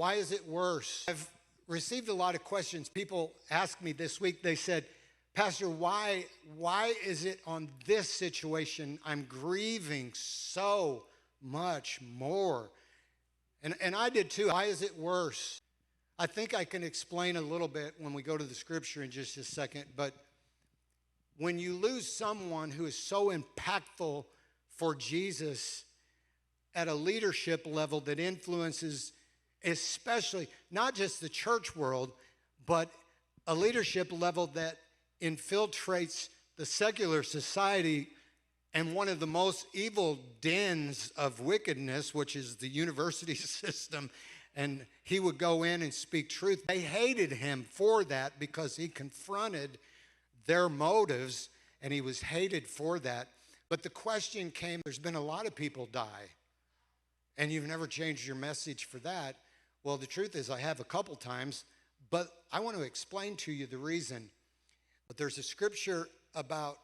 Why is it worse? I've received a lot of questions. People asked me this week, they said, Pastor, why is it on this situation I'm grieving so much more? And I did too. Why is it worse? I think I can explain a little bit when we go to the scripture in just a second, but when you lose someone who is so impactful for Jesus at a leadership level that influences especially not just the church world, but a leadership level that infiltrates the secular society and one of the most evil dens of wickedness, which is the university system, and he would go in and speak truth. They hated him for that because he confronted their motives, and he was hated for that. But the question came, there's been a lot of people die, and you've never changed your message for that. Well, the truth is I have a couple times, but I want to explain to you the reason. But there's a scripture about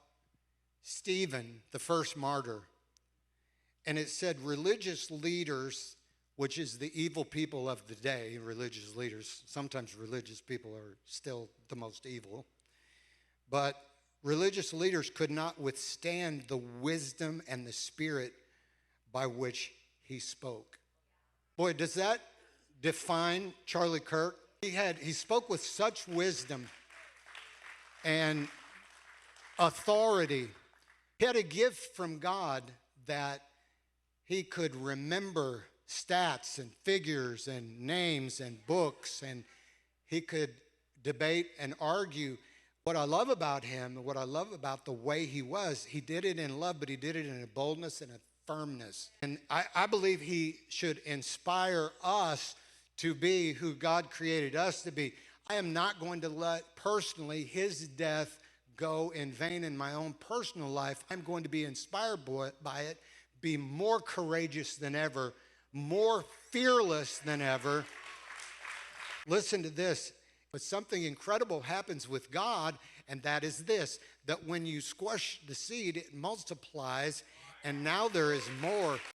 Stephen, the first martyr, and it said religious leaders, which is the evil people of the day, religious leaders, sometimes religious people are still the most evil, but religious leaders could not withstand the wisdom and the spirit by which he spoke. Boy, does that define Charlie Kirk? He spoke with such wisdom and authority. He had a gift from God that he could remember stats and figures and names and books, and he could debate and argue. What I love about him, and what I love about the way he was, he did it in love, but he did it in a boldness and a firmness. And I believe he should inspire us to be who God created us to be. I am not going to let personally his death go in vain in my own personal life. I'm going to be inspired by it, be more courageous than ever, more fearless than ever. Listen to this. But something incredible happens with God, and that is this, that when you squash the seed, it multiplies, and now there is more.